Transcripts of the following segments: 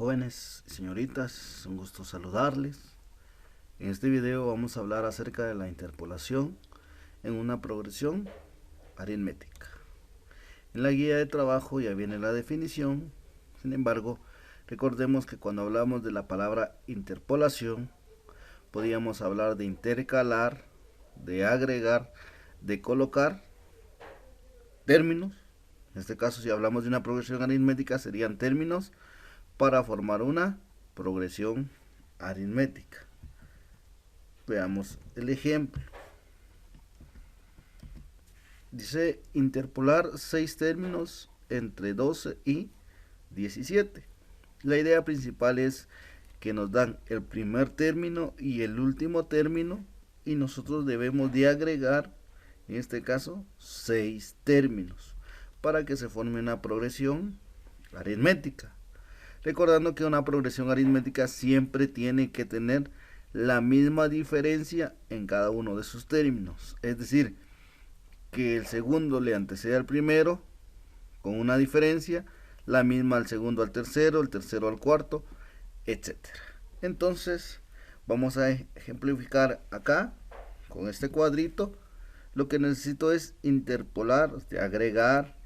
Jóvenes y señoritas, un gusto saludarles. En este video vamos a hablar acerca de la interpolación en una progresión aritmética. En la guía de trabajo ya viene la definición, sin embargo, recordemos que cuando hablamos de la palabra interpolación, podíamos hablar de intercalar, de agregar, de colocar términos. En este caso, si hablamos de una progresión aritmética, serían términos para formar una progresión aritmética. Veamos el ejemplo. Dice interpolar 6 términos entre 12 y 17. La idea principal es que nos dan el primer término y el último término y nosotros debemos de agregar, en este caso, 6 términos para que se forme una progresión aritmética. Recordando que una progresión aritmética siempre tiene que tener la misma diferencia en cada uno de sus términos. Es decir, que el segundo le anteceda al primero con una diferencia, la misma al segundo al tercero, el tercero al cuarto, etc. Entonces, vamos a ejemplificar acá con este cuadrito. Lo que necesito es interpolar, agregar,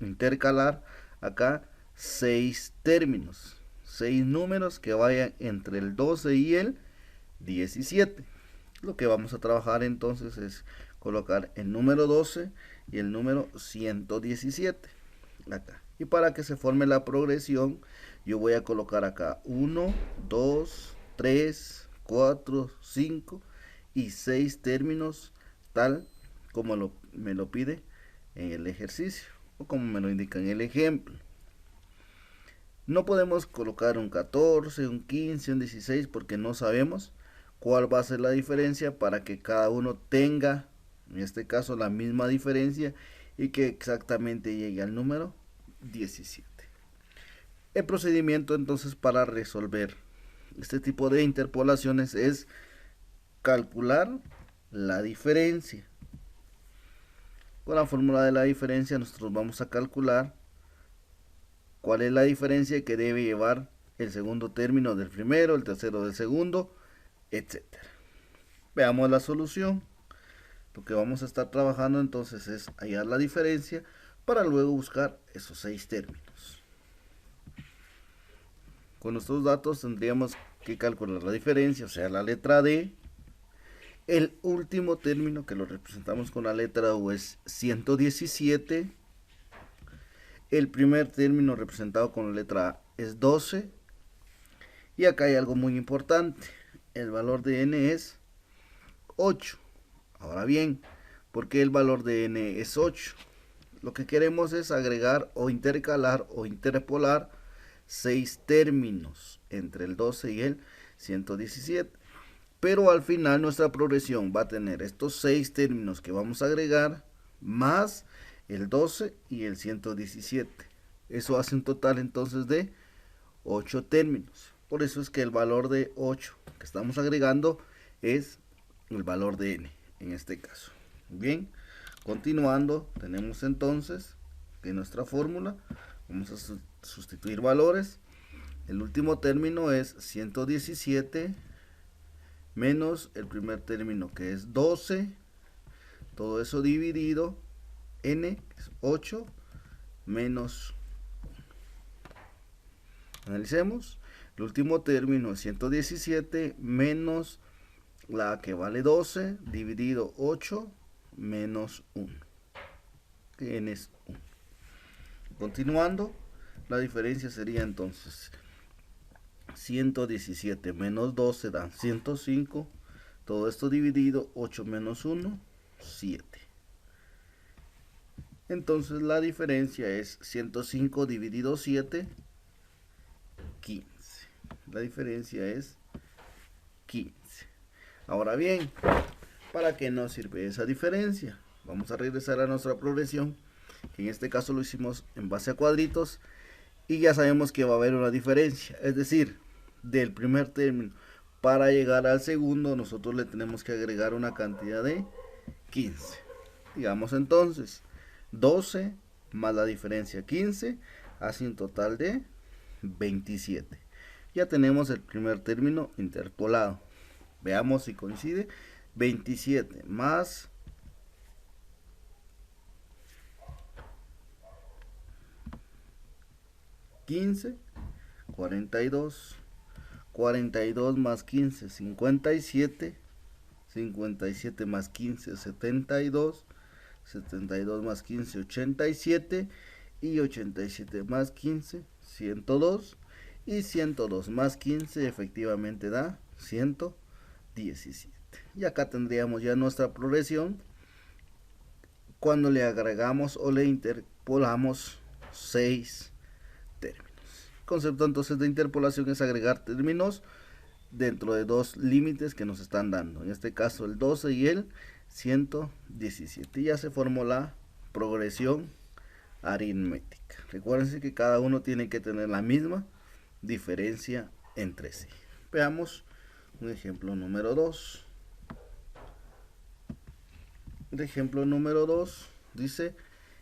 intercalar acá 6 términos, 6 números que vayan entre el 12 y el 17. Lo que vamos a trabajar entonces es colocar el número 12 y el número 117 acá. Y para que se forme la progresión, yo voy a colocar acá 1, 2, 3, 4, 5 y 6 términos, tal como me lo pide en el ejercicio o como me lo indica en el ejemplo. No podemos colocar un 14, un 15, un 16 porque no sabemos cuál va a ser la diferencia para que cada uno tenga, en este caso, la misma diferencia y que exactamente llegue al número 17. El procedimiento entonces para resolver este tipo de interpolaciones es calcular la diferencia. Con la fórmula de la diferencia nosotros vamos a calcular cuál es la diferencia que debe llevar el segundo término del primero, el tercero del segundo, etc. Veamos la solución. Lo que vamos a estar trabajando entonces es hallar la diferencia para luego buscar esos 6 términos. Con nuestros datos tendríamos que calcular la diferencia, o sea, la letra D. El último término que lo representamos con la letra U es 117. El primer término representado con la letra A es 12. Y acá hay algo muy importante. El valor de n es 8. Ahora bien, ¿por qué el valor de n es 8? Lo que queremos es agregar o intercalar o interpolar 6 términos entre el 12 y el 117. Pero al final nuestra progresión va a tener estos 6 términos que vamos a agregar más el 12 y el 117. Eso hace un total entonces de 8 términos. Por eso es que el valor de 8 que estamos agregando es el valor de n en este caso. Bien, continuando, tenemos entonces que nuestra fórmula vamos a sustituir valores. El último término es 117 menos el primer término que es 12, todo eso dividido n, que es 8, menos 1. Analicemos. El último término es 117 menos la que vale 12 dividido 8 menos 1, que n es 1. Continuando, la diferencia sería entonces 117 menos 12 dan 105. Todo esto dividido 8 menos 1, 7. Entonces la diferencia es 105 dividido 7, 15. La diferencia es 15. Ahora bien, ¿para qué nos sirve esa diferencia? Vamos a regresar a nuestra progresión, que en este caso lo hicimos en base a cuadritos, y ya sabemos que va a haber una diferencia, es decir, del primer término para llegar al segundo nosotros le tenemos que agregar una cantidad de 15. Digamos entonces 12 más la diferencia 15 hace un total de 27. Ya tenemos el primer término interpolado. Veamos si coincide. 27 más 15, 42. 42 más 15, 57. 57 más 15, 72. 72 más 15, 87. Y 87 más 15, 102. Y 102 más 15 efectivamente da 117. Y acá tendríamos ya nuestra progresión cuando le agregamos o le interpolamos 6 términos. El concepto entonces de interpolación es agregar términos dentro de dos límites que nos están dando. En este caso el 12 y el 117. Y ya se formó la progresión aritmética. Recuerden que cada uno tiene que tener la misma diferencia entre sí. Veamos un ejemplo número 2. El ejemplo número 2 dice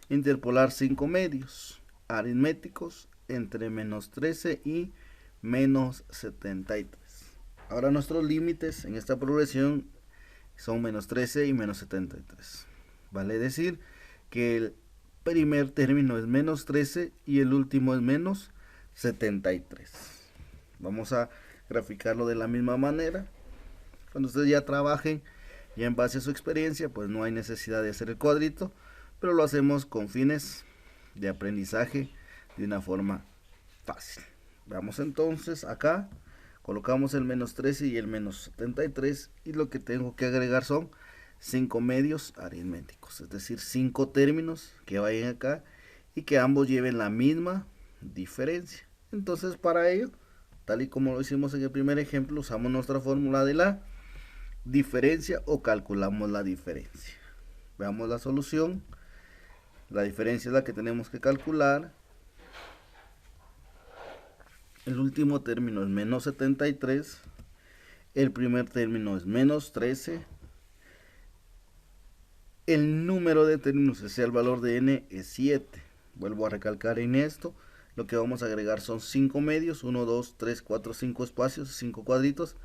interpolar 5 medios aritméticos entre menos 13 y menos 73. Ahora nuestros límites en esta progresión son menos 13 y menos 73. Vale decir que el primer término es menos 13 y el último es menos 73. Vamos a graficarlo de la misma manera. Cuando ustedes ya trabajen, ya en base a su experiencia, pues no hay necesidad de hacer el cuadrito, pero lo hacemos con fines de aprendizaje de una forma fácil. Veamos entonces acá, colocamos el menos 13 y el menos 73 y lo que tengo que agregar son 5 medios aritméticos, es decir, 5 términos que vayan acá y que ambos lleven la misma diferencia. Entonces para ello, tal y como lo hicimos en el primer ejemplo, usamos nuestra fórmula de la diferencia o calculamos la diferencia. Veamos la solución. La diferencia es la que tenemos que calcular. El último término es menos 73. El primer término es menos 13. El número de términos, o sea, el valor de n es 7. Vuelvo a recalcar en esto. Lo que vamos a agregar son 5 medios. 1, 2, 3, 4, 5 espacios, 5 cuadritos.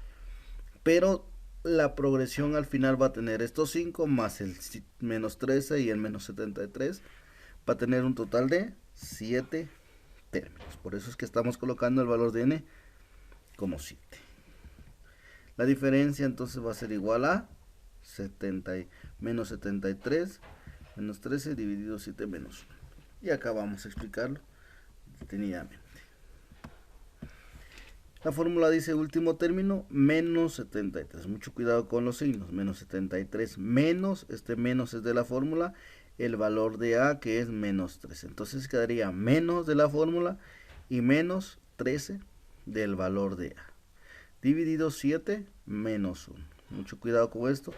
Pero la progresión al final va a tener estos 5 más el menos 13 y el menos 73. Va a tener un total de 7 términos. Por eso es que estamos colocando el valor de n como 7. La diferencia entonces va a ser igual a menos 73 menos 13 dividido 7 menos 1. Y acá vamos a explicarlo detenidamente. La fórmula dice último término menos 73. Mucho cuidado con los signos. Menos 73 menos, este menos es de la fórmula, el valor de a que es menos 13. Entonces quedaría menos de la fórmula y menos 13 del valor de a. Dividido 7 menos 1. Mucho cuidado con esto.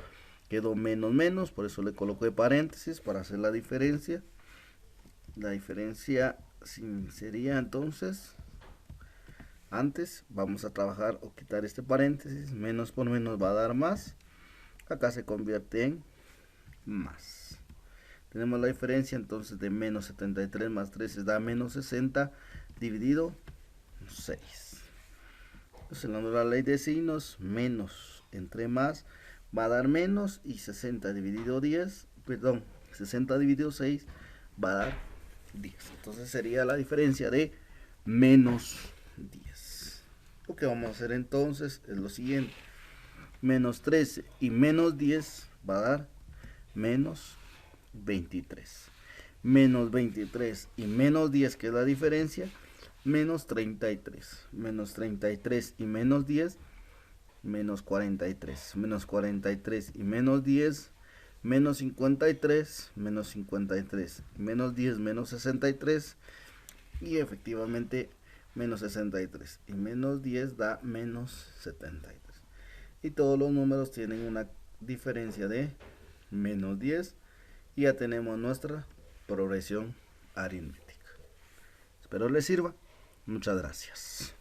Quedó menos menos, por eso le coloco de paréntesis para hacer la diferencia. La diferencia sería entonces, antes vamos a trabajar o quitar este paréntesis, menos por menos va a dar más, acá se convierte en más. Tenemos la diferencia entonces de menos 73 más 13 da menos 60 dividido 6. Entonces la ley de signos, menos entre más va a dar menos y 60 dividido 10, perdón, 60 dividido 6 va a dar 10. Entonces sería la diferencia de menos 10. Lo que vamos a hacer entonces es lo siguiente. Menos 13 y menos 10 va a dar menos 23. Menos 23 y menos 10, que es la diferencia, menos 33. Menos 33 y menos 10, menos 43. Menos 43 y menos 10, menos 53. Menos 53, menos 10, menos 63. Y efectivamente menos 63 y menos 10 da menos 73. Y todos los números tienen una diferencia de menos 10. Y ya tenemos nuestra progresión aritmética. Espero les sirva. Muchas gracias.